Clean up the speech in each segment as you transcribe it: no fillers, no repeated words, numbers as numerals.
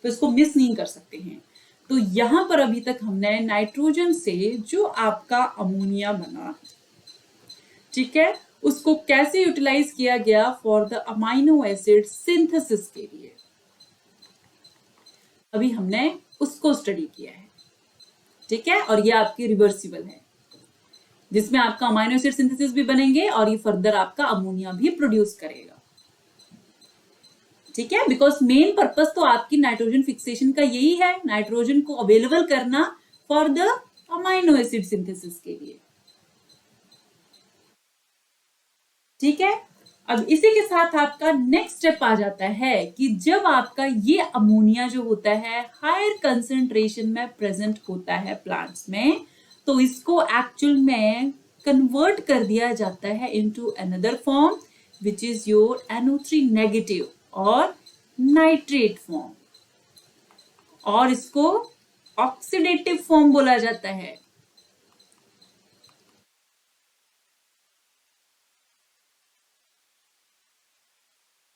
तो इसको मिस नहीं कर सकते हैं। तो यहां पर अभी तक हमने नाइट्रोजन से जो आपका अमोनिया बना, ठीक है, उसको कैसे यूटिलाइज किया गया for the amino acid synthesis के लिए, अभी हमने उसको स्टडी किया है, ठीक है। और ये आपकी रिवर्सिबल है, जिसमें आपका अमाइनो एसिड सिंथेसिस भी बनेंगे और ये फर्दर आपका अमोनिया भी प्रोड्यूस करेगा, ठीक है। बिकॉज मेन पर्पस तो आपकी नाइट्रोजन फिक्सेशन का यही है, नाइट्रोजन को अवेलेबल करना for the amino acid synthesis के लिए, ठीक है। अब इसी के साथ आपका नेक्स्ट स्टेप आ जाता है कि जब आपका ये अमोनिया जो होता है हायर कंसेंट्रेशन में प्रेजेंट होता है प्लांट्स में, तो इसको एक्चुअल में कन्वर्ट कर दिया जाता है into another form which is your NO3 negative और नाइट्रेट फॉर्म, और इसको ऑक्सीडेटिव फॉर्म बोला जाता है,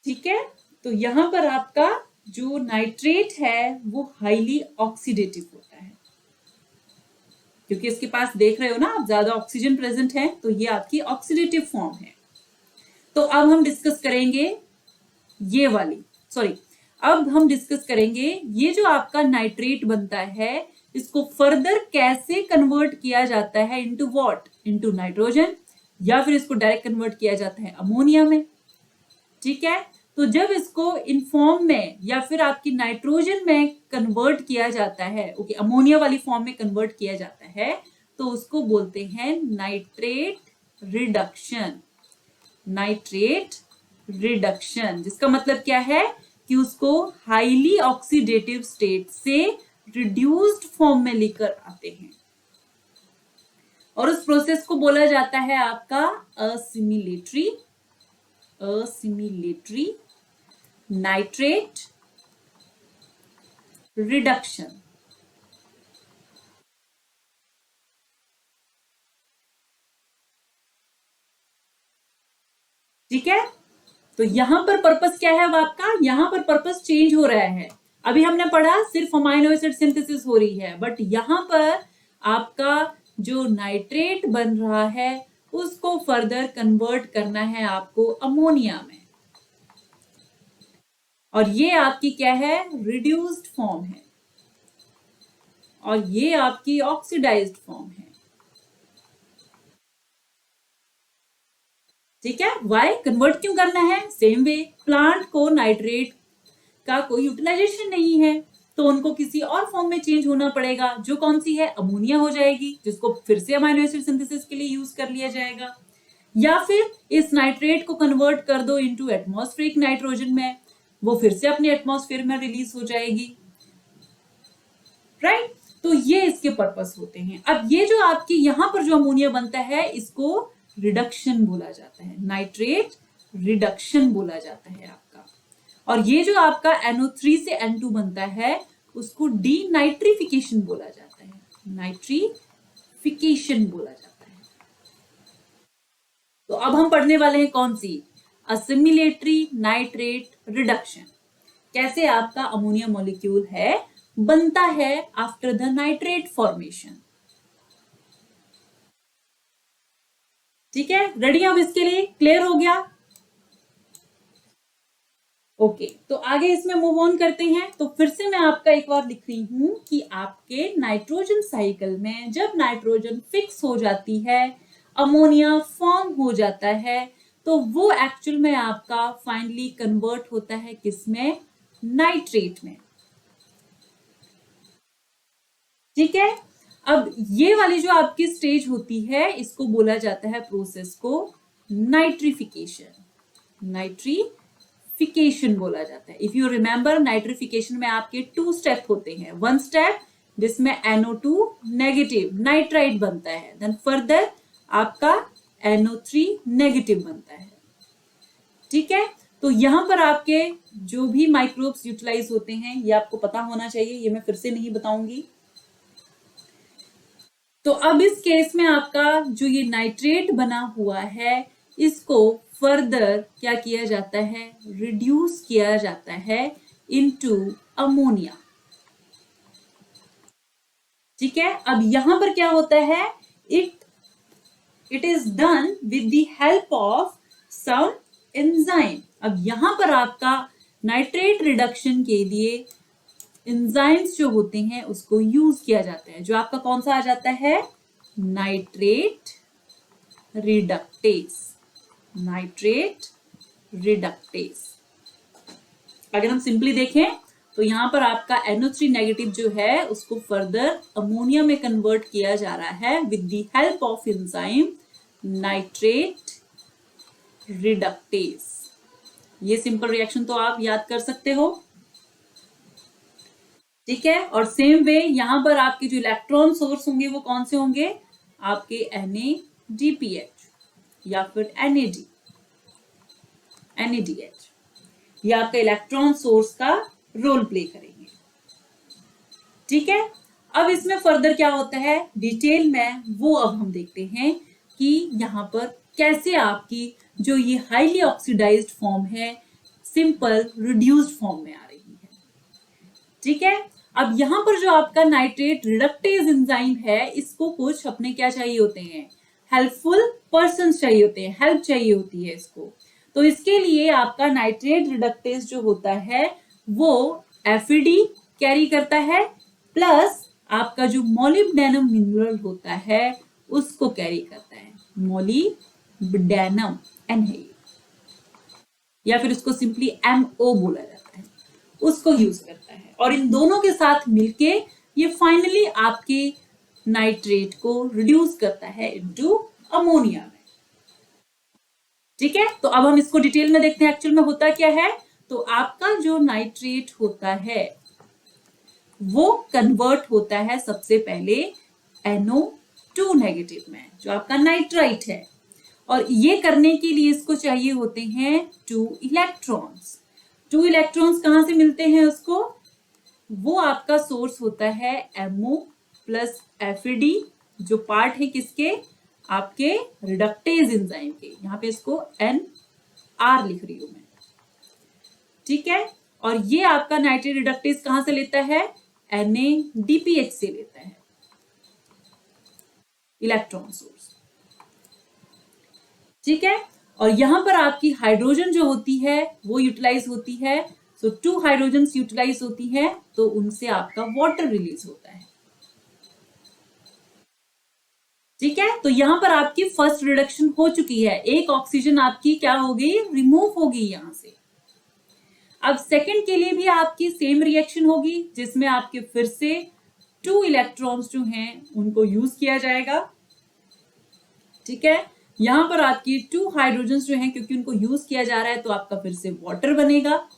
ठीक है। तो यहां पर आपका जो नाइट्रेट है वो हाईली ऑक्सीडेटिव होता है, क्योंकि इसके पास देख रहे हो ना आप, ज्यादा ऑक्सीजन प्रेजेंट है, तो ये आपकी ऑक्सीडेटिव फॉर्म है। तो अब हम डिस्कस करेंगे ये वाली, सॉरी, अब हम डिस्कस करेंगे ये जो आपका नाइट्रेट बनता है, इसको फर्दर कैसे कन्वर्ट किया जाता है इनटू व्हाट, इनटू नाइट्रोजन, या फिर इसको डायरेक्ट कन्वर्ट किया जाता है अमोनिया में, ठीक है। तो जब इसको इन फॉर्म में या फिर आपकी नाइट्रोजन में कन्वर्ट किया जाता है, ओके, अमोनिया वाली फॉर्म में कन्वर्ट किया जाता है, तो उसको बोलते हैं नाइट्रेट रिडक्शन, नाइट्रेट रिडक्शन, जिसका मतलब क्या है कि उसको हाईली ऑक्सीडेटिव स्टेट से रिड्यूस्ड फॉर्म में लेकर आते हैं, और उस प्रोसेस को बोला जाता है आपका असिमिलेटरी नाइट्रेट रिडक्शन, ठीक है। तो यहां पर पर्पस क्या है अब आपका, यहां पर पर्पस चेंज हो रहा है। अभी हमने पढ़ा सिर्फ अमाइनो एसिड सिंथेसिस हो रही है, बट यहां पर आपका जो नाइट्रेट बन रहा है उसको फर्दर कन्वर्ट करना है आपको अमोनिया में, और ये आपकी क्या है, रिड्यूस्ड फॉर्म है, और ये आपकी ऑक्सीडाइज्ड फॉर्म है, ठीक है। वाई कन्वर्ट क्यों करना है, सेम वे प्लांट को नाइट्रेट का कोई यूटिलाइजेशन नहीं है, तो उनको किसी और फॉर्म में चेंज होना पड़ेगा, जो कौन सी है, अमोनिया हो जाएगी, जिसको फिर से अमाइनो एसिड सिंथेसिस के लिए यूज कर लिया जाएगा, या फिर इस नाइट्रेट को कन्वर्ट कर दो इनटू एटमॉस्फेरिक नाइट्रोजन में, वो फिर से अपने एटमॉस्फेयर में रिलीज हो जाएगी, राइट। तो ये इसके पर्पस होते हैं। अब ये जो आपकी यहां पर जो अमोनिया बनता है इसको रिडक्शन बोला जाता है, नाइट्रेट रिडक्शन बोला जाता है आपका, और ये जो आपका NO3 से N2 बनता है उसको डीनाइट्रिफिकेशन बोला जाता है, नाइट्रिफिकेशन बोला जाता है। तो अब हम पढ़ने वाले हैं कौन सी, असिमिलेटरी नाइट्रेट रिडक्शन, कैसे आपका अमोनिया मॉलिक्यूल है बनता है आफ्टर द नाइट्रेट फॉर्मेशन, ठीक है। रेडी अब इसके लिए, क्लियर हो गया, ओके। तो आगे इसमें मूव ऑन करते हैं। तो फिर से मैं आपका एक बार लिख रही हूं कि आपके नाइट्रोजन साइकिल में जब नाइट्रोजन फिक्स हो जाती है, अमोनिया फॉर्म हो जाता है, तो वो एक्चुअल में आपका फाइनली कन्वर्ट होता है किसमें, नाइट्रेट में, ठीक है। अब ये वाली जो आपकी स्टेज होती है इसको बोला जाता है प्रोसेस को नाइट्रिफिकेशन, नाइट्रिफिकेशन बोला जाता है। इफ यू रिमेंबर, नाइट्रिफिकेशन में आपके 2 स्टेप होते हैं, 1 स्टेप जिसमें NO2 नेगेटिव नाइट्राइट बनता है, देन फर्दर आपका NO3 नेगेटिव बनता है, ठीक है। तो यहां पर आपके जो भी माइक्रोब्स यूटिलाइज होते हैं ये आपको पता होना चाहिए, ये मैं फिर से नहीं बताऊंगी। तो अब इस केस में आपका जो ये नाइट्रेट बना हुआ है इसको फर्दर क्या किया जाता है, रिड्यूस किया जाता है इनटू अमोनिया। ठीक है, अब यहां पर क्या होता है, it is done with the help of some enzyme. अब यहां पर आपका नाइट्रेट रिडक्शन के लिए एंजाइम्स जो होते हैं उसको यूज किया जाता है, जो आपका कौन सा आ जाता है, नाइट्रेट रिडक्टेस। Nitrate reductase. अगर हम सिंपली देखें तो यहां पर आपका NO3 नेगेटिव जो है उसको फर्दर अमोनिया में कन्वर्ट किया जा रहा है with the help of enzyme nitrate reductase. ये सिंपल रिएक्शन तो आप याद कर सकते हो। ठीक है, और सेम वे यहां पर आपके जो इलेक्ट्रॉन सोर्स होंगे वो कौन से होंगे, आपके NADPH या फिर NADH। ये आपका इलेक्ट्रॉन सोर्स का रोल प्ले करेंगे। ठीक है, अब इसमें फर्दर क्या होता है डिटेल में वो अब हम देखते हैं कि यहां पर कैसे आपकी जो ये हाईली ऑक्सीडाइज्ड फॉर्म है सिंपल रिड्यूस्ड फॉर्म में आ रही है। ठीक है, अब यहां पर जो आपका नाइट्रेट रिडक्टेज एंजाइम है इसको कुछ अपने क्या चाहिए होते हैं, हेल्पफुल पर्सन चाहिए होते हैं, हेल्प चाहिए होती है इसको। तो इसके लिए आपका नाइट्रेट रिडक्टेज जो होता है वो FAD कैरी करता है, प्लस आपका जो मोलिब्डेनम मिनरल होता है उसको कैरी करता है, मोलिब्डेनम Na, या फिर उसको सिंपली MO बोला जाता है, उसको यूज करता है। और इन दोनों के साथ मिलके ये फाइनली आपके नाइट्रेट को रिड्यूस करता है इनटू अमोनिया में। ठीक है, तो अब हम इसको डिटेल में देखते हैं एक्चुअल में होता क्या है। तो आपका जो नाइट्रेट होता है वो कन्वर्ट होता है सबसे पहले NO2 नेगेटिव में, जो आपका नाइट्राइट है, और ये करने के लिए इसको चाहिए होते हैं 2 इलेक्ट्रॉन्स। 2 इलेक्ट्रॉन्स कहां से मिलते हैं उसको, वो आपका सोर्स होता है MO प्लस FAD, जो पार्ट है किसके, आपके रिडक्टेज एंजाइम के। यहां पे इसको NR लिख रही हूं मैं। ठीक है, और ये आपका नाइट्रेट रिडक्टेज कहां से लेता है, NADPH से लेता है, इलेक्ट्रॉन सोर्स। ठीक है, और यहां पर आपकी हाइड्रोजन जो होती है वो यूटिलाइज होती है। सो 2 हाइड्रोजन यूटिलाइज होती है तो उनसे आपका वाटर रिलीज होता है। ठीक है, तो यहां पर आपकी फर्स्ट रिडक्शन हो चुकी है, एक ऑक्सीजन आपकी क्या हो गई, रिमूव हो गई यहां से। अब सेकंड के लिए भी आपकी सेम रिएक्शन होगी, जिसमें आपके फिर से 2 इलेक्ट्रॉन्स जो हैं उनको यूज किया जाएगा। ठीक है, यहां पर आपकी 2 हाइड्रोजन जो हैं क्योंकि उनको यूज किया जा रहा है तो आपका फिर से वाटर बनेगा।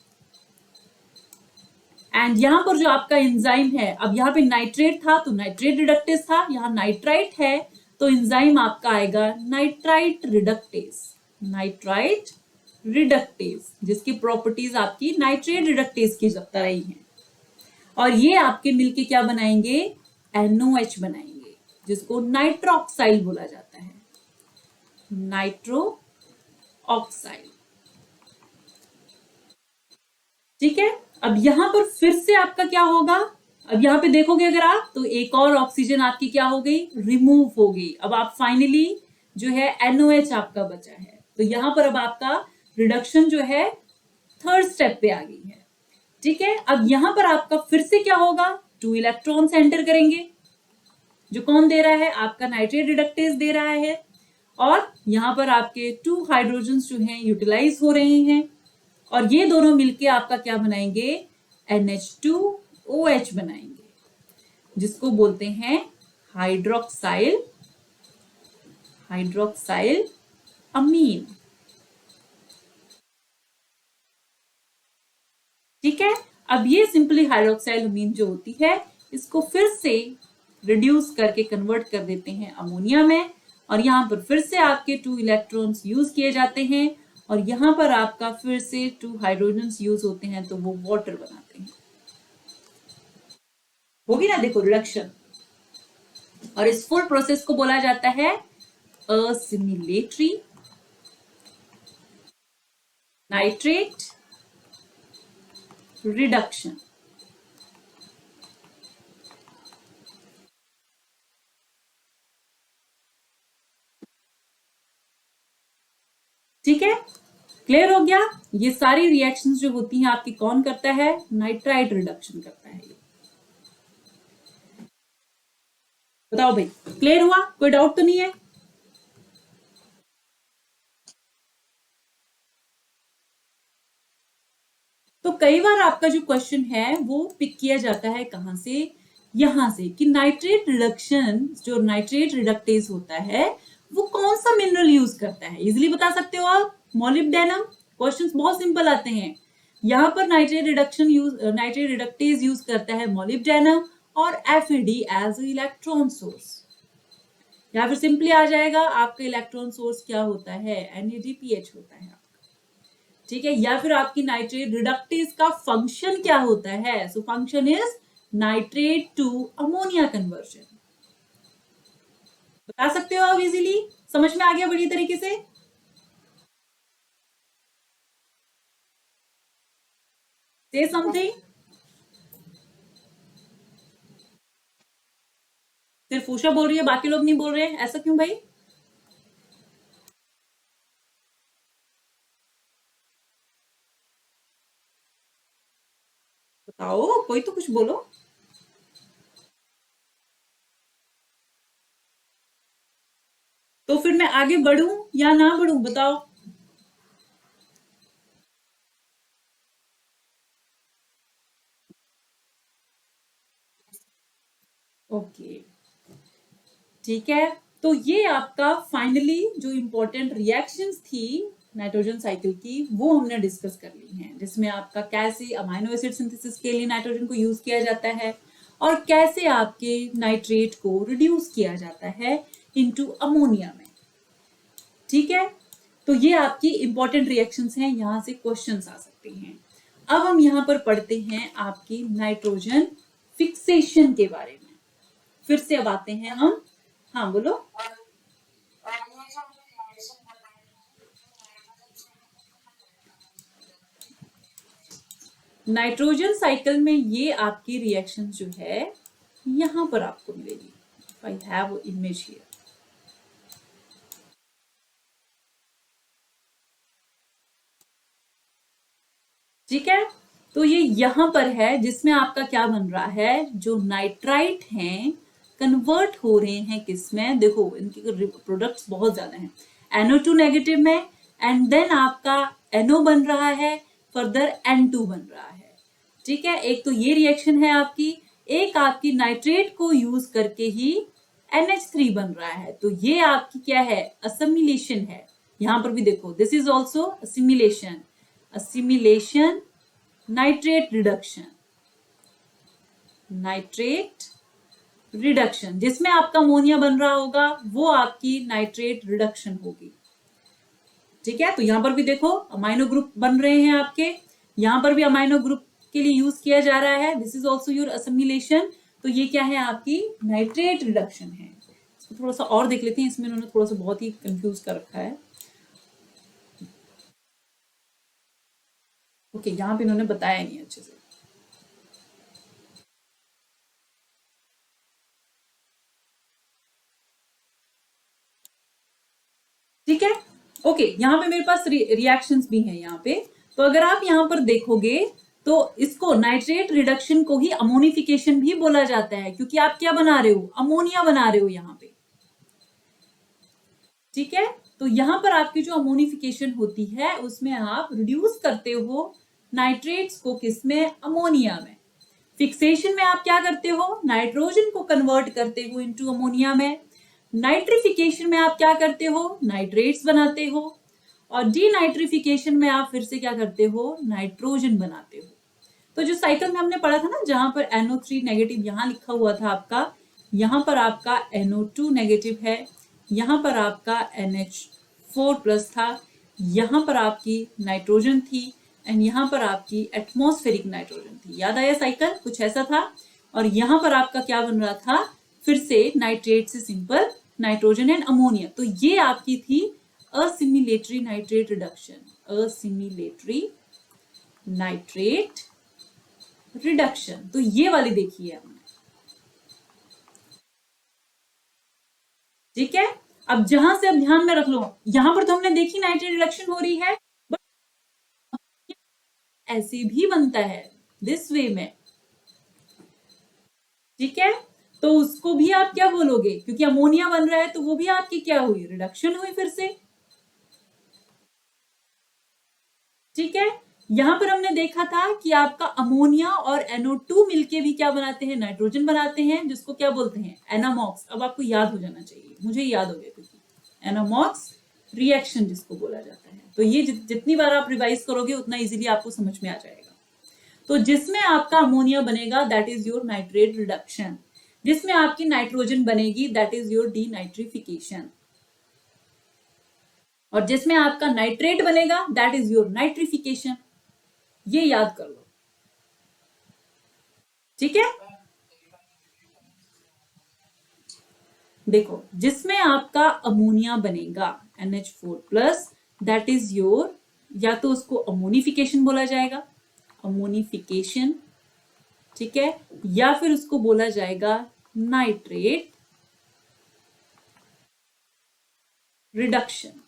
एंड यहां पर जो आपका एंजाइम है, अब यहां पे नाइट्रेट था तो नाइट्रेट रिडक्टेज था, यहां नाइट्राइट है तो एंजाइम आपका आएगा नाइट्राइट रिडक्टेज। नाइट्राइट रिडक्टेज, जिसकी प्रॉपर्टीज आपकी नाइट्रेट रिडक्टेज की तरह ही हैं। और ये आपके मिलके क्या बनाएंगे, NOH बनाएंगे, जिसको नाइट्रोक्साइड बोला जाता है, नाइट्रो ऑक्साइड। ठीक है, अब यहां पर फिर से आपका क्या होगा, अब यहां पे देखोगे अगर आप तो एक और ऑक्सीजन आपकी क्या हो गई, रिमूव हो गई। अब आप फाइनली जो है NOH आपका बचा है, तो यहां पर अब आपका रिडक्शन जो है थर्ड स्टेप पे आ गई है। ठीक है, अब यहां पर आपका फिर से क्या होगा, 2 इलेक्ट्रॉन्स एंटर करेंगे, जो कौन दे रहा है, आपका नाइट्रेट रिडक्टेज दे रहा है, और यहां पर आपके 2 हाइड्रोजन जो हैं यूटिलाइज हो रहे हैं, और ये दोनों मिलके आपका क्या बनाएंगे, NH2OH बनाएंगे, जिसको बोलते हैं हाइड्रोक्साइल अमीन। ठीक है, अब ये सिंपली हाइड्रोक्साइल अमीन जो होती है इसको फिर से रिड्यूस करके कन्वर्ट कर देते हैं अमोनिया में, और यहां पर फिर से आपके 2 इलेक्ट्रॉन्स यूज किए जाते हैं, और यहां पर आपका फिर से 2 हाइड्रोजन यूज होते हैं तो वो वाटर बनाते हैं। होगी ना, देखो रिडक्शन। और इस फुल प्रोसेस को बोला जाता है असिमिलेटरी नाइट्रेट रिडक्शन। ठीक है, क्लियर हो गया। ये सारी रिएक्शंस जो होती हैं आपकी कौन करता है, नाइट्राइट रिडक्शन करता है। बताओ भाई, क्लियर हुआ, कोई डाउट तो नहीं है। तो कई बार आपका जो क्वेश्चन है वो पिक किया जाता है कहां से, यहां से, कि नाइट्रेट रिडक्शन, जो नाइट्रेट रिडक्टेज होता है वो कौन सा मिनरल यूज करता है। इजिली बता सकते हो आप, मॉलिब्डेनम। क्वेश्चंस बहुत सिंपल आते हैं। यहां पर नाइट्रेट रिडक्टेज यूज करता है मॉलिब्डेनम और एफिडी एज इलेक्ट्रॉन सोर्स। या फिर सिंपली आ जाएगा आपका इलेक्ट्रॉन सोर्स क्या होता है, NADPH होता है। ठीक है, या फिर आपकी नाइट्रेट रिडक्टेज का फंक्शन क्या होता है, so function is nitrate to ammonia conversion. बता सकते हो आप इजीली, समझ में आ गया बढ़िया तरीके से। से समथिंग। सिर्फ उषा बोल रही है, बाकी लोग नहीं बोल रहे हैं, ऐसा क्यों भाई। बताओ, कोई तो कुछ बोलो। तो फिर मैं आगे बढ़ूं या ना बढ़ूं, बताओ। ओके, ठीक है। तो ये आपका फाइनली जो इंपॉर्टेंट रिएक्शंस थी नाइट्रोजन साइकिल की वो हमने डिस्कस कर ली हैं, जिसमें आपका कैसे अमाइनो एसिड सिंथेसिस के लिए नाइट्रोजन को यूज किया जाता है और कैसे आपके नाइट्रेट को रिड्यूस किया जाता है इनटू अमोनिया में। ठीक है, तो ये आपकी इंपॉर्टेंट रिएक्शंस हैं, यहां से क्वेश्चंस आ सकते हैं। अब हम यहां पर पढ़ते हैं आपकी नाइट्रोजन फिक्सेशन के बारे में। फिर से अब आते हैं हम, हाँ बोलो। नाइट्रोजन साइकिल में ये आपकी रिएक्शन जो है यहां पर आपको मिलेगी। I have image here. ठीक है, तो ये यहां पर है जिसमें आपका क्या बन रहा है, जो नाइट्राइट हैं कन्वर्ट हो रहे हैं किसमें, देखो इनके प्रोडक्ट्स बहुत ज्यादा हैं। NO2 नेगेटिव में, एंड देन आपका NO बन रहा है, फर्दर N2 बन रहा है। ठीक है, एक तो ये रिएक्शन है आपकी, एक आपकी नाइट्रेट को यूज करके ही NH3 बन रहा है। तो ये आपकी क्या है, असिमिलेशन है। यहां पर भी देखो, this is also assimilation, assimilation nitrate reduction, nitrate reduction, जिसमें आपका अमोनिया बन रहा होगा वो आपकी नाइट्रेट रिडक्शन होगी। ठीक है, तो यहां पर भी देखो अमाइनो ग्रुप बन रहे हैं आपके, यहां पर भी अमाइनो ग्रुप के लिए यूज किया जा रहा है, this is also your assimilation. तो ये क्या है, आपकी नाइट्रेट रिडक्शन है। इसको थोड़ा सा और देख लेते हैं, इसमें उन्होंने थोड़ा सा बहुत ही कंफ्यूज कर रखा है। ओके, यहाँ पे इन्होंने बताया नहीं अच्छे से। ठीक है, ओके, यहाँ पे मेरे पास रिएक्शंस भी हैं यहाँ पे। तो अगर आप यहाँ पर देखोगे तो इसको नाइट्रेट रिडक्शन को ही अमोनिफिकेशन भी बोला जाता है, क्योंकि आप क्या बना रहे हो, अमोनिया बना रहे हो यहाँ पे। ठीक है, तो यहां पर आपकी जो अमोनिफिकेशन होती है उसमें आप रिड्यूस करते हो नाइट्रेट्स को, किसमें, अमोनिया में। फिक्सेशन में आप क्या करते हो, नाइट्रोजन को कन्वर्ट करते हो इनटू अमोनिया में। नाइट्रिफिकेशन में आप क्या करते हो, नाइट्रेट्स बनाते हो। और डीनाइट्रिफिकेशन में आप फिर से क्या करते हो, नाइट्रोजन बनाते हो। तो जो साइकिल में हमने पढ़ा था ना, जहां पर NO3 नेगेटिव यहां लिखा हुआ था आपका, यहां पर आपका NO2 नेगेटिव है, यहां पर आपका NH4 प्लस था, यहां पर आपकी नाइट्रोजन थी, एंड यहां पर आपकी एटमॉस्फेरिक नाइट्रोजन थी। याद आया साइकिल, कुछ ऐसा था। और यहां पर आपका क्या बन रहा था, फिर से नाइट्रेट से सिंपल नाइट्रोजन एंड अमोनिया। तो ये आपकी थी assimilatory nitrate reduction, assimilatory nitrate reduction. तो ये वाली देखी है हमने। ठीक है, अब जहां से अब ध्यान में रख लो, यहां पर तो हमने देखी नाइट्रेट रिडक्शन हो रही है, बट ऐसे भी बनता है दिस वे में, ठीक है। तो उसको भी आप क्या बोलोगे, क्योंकि अमोनिया बन रहा है तो वो भी आपकी क्या हुई, रिडक्शन हुई फिर से, ठीक है। यहां पर हमने देखा था कि आपका अमोनिया और NO2 मिलके भी क्या बनाते हैं, नाइट्रोजन बनाते हैं, जिसको क्या बोलते हैं, एनामॉक्स। अब आपको याद हो जाना चाहिए, मुझे याद हो गया, क्योंकि एनामॉक्स रिएक्शन जिसको बोला जाता है। तो ये जितनी बार आप रिवाइज करोगे उतना इजीली आपको समझ में आ जाएगा। तो जिसमें आपका अमोनिया बनेगा that is your nitrate reduction, जिसमें आपकी नाइट्रोजन बनेगी दैट इज योर डीनाइट्रिफिकेशन, और जिसमें आपका नाइट्रेट बनेगा दैट इज योर नाइट्रिफिकेशन। ये याद कर लो, ठीक है। देखो, जिसमें आपका अमोनिया बनेगा NH4+ दैट इज योर, या तो उसको अमोनिफिकेशन बोला जाएगा, अमोनिफिकेशन, ठीक है, या फिर उसको बोला जाएगा नाइट्रेट रिडक्शन।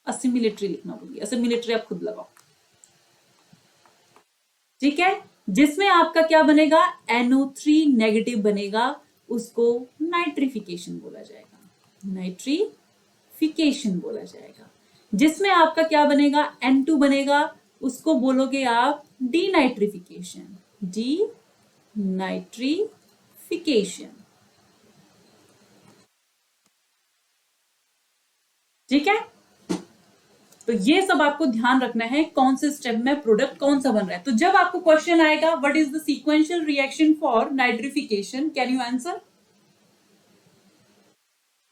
असिमिलेटरी लिखना बोलिए, असिमिलेटरी आप खुद लगाओ, ठीक है। जिसमें आपका क्या बनेगा, NO3 नेगेटिव बनेगा, उसको नाइट्रिफिकेशन बोला जाएगा, नाइट्रिफिकेशन बोला जाएगा। जिसमें आपका क्या बनेगा, N2 बनेगा, उसको बोलोगे आप डीनाइट्रिफिकेशन, डीनाइट्रिफिकेशन, ठीक है। तो ये सब आपको ध्यान रखना है, कौन से स्टेप में प्रोडक्ट कौन सा बन रहा है। तो जब आपको क्वेश्चन आएगा what is the sequential reaction for nitrification, can you answer?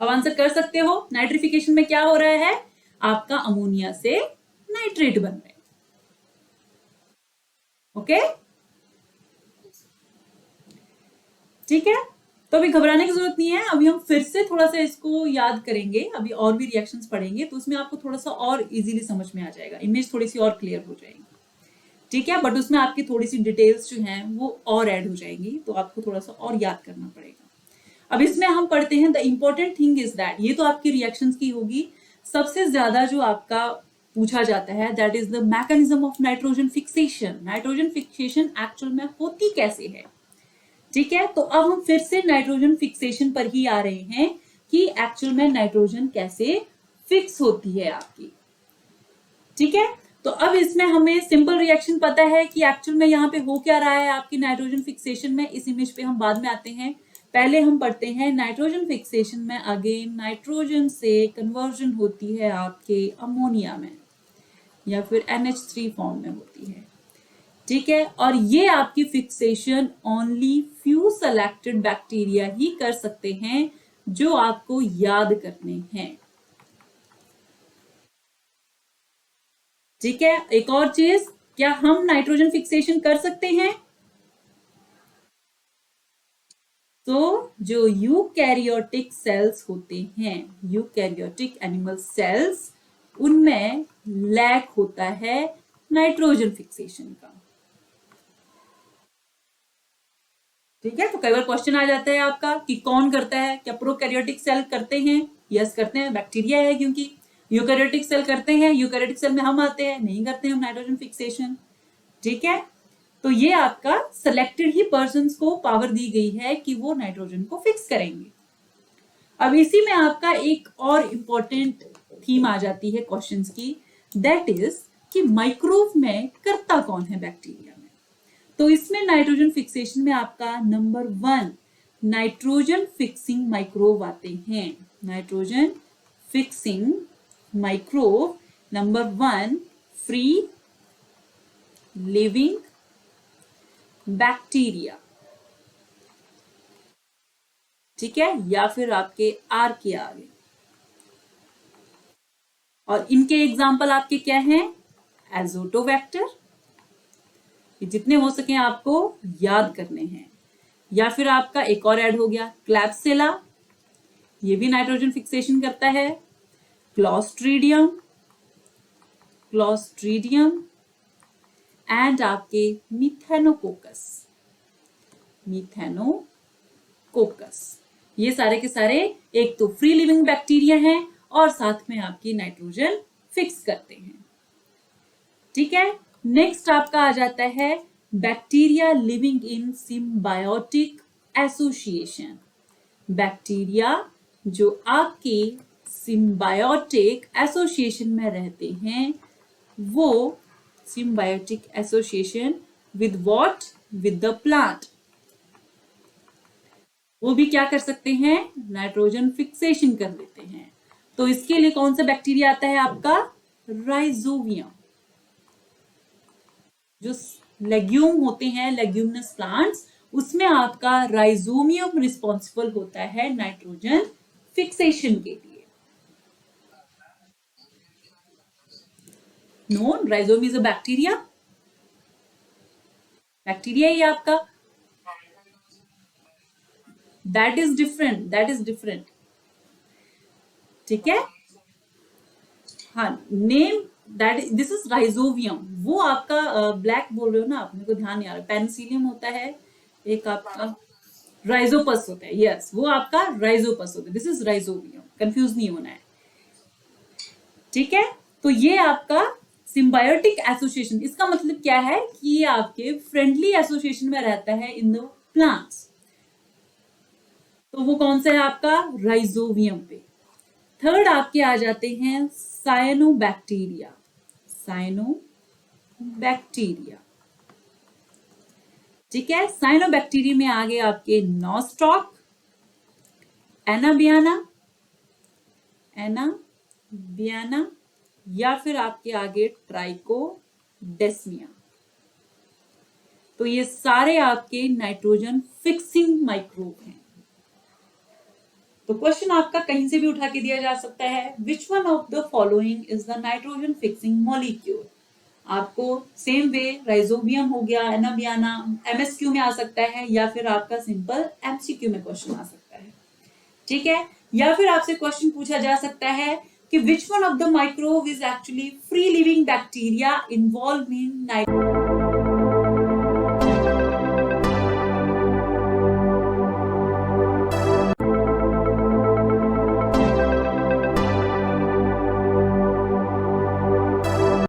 अब आंसर कर सकते हो। नाइट्रिफिकेशन में क्या हो रहा है, आपका अमोनिया से नाइट्रेट बन रहे हैं, ओके, ठीक है। तो अभी घबराने की जरूरत नहीं है, अभी हम फिर से थोड़ा सा इसको याद करेंगे, अभी और भी रिएक्शंस पढ़ेंगे तो उसमें आपको थोड़ा सा और इजीली समझ में आ जाएगा, इमेज थोड़ी सी और क्लियर हो जाएगी, ठीक है। बट उसमें आपकी थोड़ी सी डिटेल्स जो हैं वो और ऐड हो जाएंगी, तो आपको थोड़ा सा और याद करना पड़ेगा। अब इसमें हम पढ़ते हैं the important thing is that, ये तो आपकी रिएक्शंस की होगी, सबसे ज्यादा जो आपका पूछा जाता है that is the mechanism of nitrogen fixation. Nitrogen fixation actual में होती कैसे है, ठीक है। तो अब हम फिर से नाइट्रोजन फिक्सेशन पर ही आ रहे हैं कि एक्चुअल में नाइट्रोजन कैसे फिक्स होती है आपकी, ठीक है। तो अब इसमें हमें सिंपल रिएक्शन पता है कि एक्चुअल में यहाँ पे हो क्या रहा है आपकी नाइट्रोजन फिक्सेशन में, इस इमेज पे हम बाद में आते हैं। पहले हम पढ़ते हैं नाइट्रोजन फिक्सेशन में, अगेन नाइट्रोजन से कन्वर्जन होती है आपके अमोनिया में, या फिर NH3 फॉर्म में होती है, ठीक है। और ये आपकी fixation only few selected bacteria ही कर सकते हैं, जो आपको याद करने हैं, ठीक है। एक और चीज, क्या हम नाइट्रोजन फिक्सेशन कर सकते हैं? तो जो यूकैरियोटिक सेल्स होते हैं, यूकैरियोटिक एनिमल सेल्स, उनमें लैक होता है नाइट्रोजन फिक्सेशन का, ठीक है। तो कई बार क्वेश्चन आ जाता है आपका कि कौन करता है, क्या प्रोकैरियोटिक सेल करते हैं? यस करते हैं, बैक्टीरिया है क्योंकि। यूकैरियोटिक सेल करते हैं, यूकैरियोटिक सेल में हम आते हैं, नहीं करते हम नाइट्रोजन फिक्सेशन, ठीक है। तो ये आपका सेलेक्टेड ही पर्सन को पावर दी गई है कि वो नाइट्रोजन को फिक्स करेंगे। अब इसी में आपका एक और इंपॉर्टेंट थीम आ जाती है क्वेश्चंस की, दैट इज कि माइक्रोव में करता कौन है बैक्टीरिया में। तो इसमें नाइट्रोजन फिक्सेशन में आपका नंबर 1 नाइट्रोजन फिक्सिंग माइक्रोव आते हैं। Nitrogen fixing माइक्रोव number 1 free living bacteria, ठीक है, या फिर आपके आर्के आ गए। और इनके एग्जाम्पल आपके क्या हैं, एजोटोबैक्टर, जितने हो सके आपको याद करने हैं। या फिर आपका एक और ऐड हो गया क्लैप्सिला, ये भी नाइट्रोजन फिक्सेशन करता है। क्लॉस्ट्रीडियम, क्लॉस्ट्रीडियम एंड आपके मिथेनोकोकस, मिथेनोकोकस, ये सारे के सारे एक तो फ्री लिविंग बैक्टीरिया हैं और साथ में आपकी नाइट्रोजन फिक्स करते हैं। ठीक है, नेक्स्ट आपका आ जाता है bacteria living in symbiotic association. Bacteria जो आपके सिम्बायोटिक एसोसिएशन में रहते हैं, वो symbiotic association with what, with the plant, वो भी क्या कर सकते हैं, नाइट्रोजन फिक्सेशन कर लेते हैं। तो इसके लिए कौन सा बैक्टीरिया आता है आपका, राइजोबियम। जो लेग्यूम होते हैं, लेग्यूमिनस प्लांट्स, उसमें आपका राइजोमियम रिस्पॉन्सिबल होता है नाइट्रोजन फिक्सेशन के लिए। No, rhizome is a bacteria, bacteria ही आपका, that is different, that is different. ठीक है, हाँ, name that, this is rhizobium, वो आपका ब्लैक बोल रहे हो ना आप, मेरे को ध्यान नहीं आ रहा, पेनिसिलियम होता है, एक आपका राइजोपस होता है, यस, वो आपका राइजोपस होता है, दिस इज राइजोवियम, कंफ्यूज नहीं होना है। ठीक है, तो ये आपका सिम्बायोटिक एसोसिएशन, इसका मतलब क्या है कि ये आपके फ्रेंडली एसोसिएशन में रहता है इन द प्लांट्स। तो वो कौन सा है आपका, राइजोवियम पे। थर्ड आपके आ जाते हैं साइनोबैक्टीरिया, साइनोबैक्टीरिया। ठीक है, साइनोबैक्टीरिया में आगे आपके नॉस्टॉक, एनाबियाना, एनाबियाना, या फिर आपके आगे ट्राइकोडेस्मिया। तो ये सारे आपके नाइट्रोजन फिक्सिंग माइक्रोब हैं। तो क्वेश्चन आपका कहीं से भी उठा के दिया जा सकता है, which one of the following is the nitrogen fixing molecule. आपको सेम वे राइजोबियम हो गया, एनाबियाना, एमएसक्यू में आ सकता है, या फिर आपका सिंपल एमसीक्यू में क्वेश्चन आ सकता है। ठीक है, या फिर आपसे क्वेश्चन पूछा जा सकता है कि which one of the microbe is actually free living bacteria involve in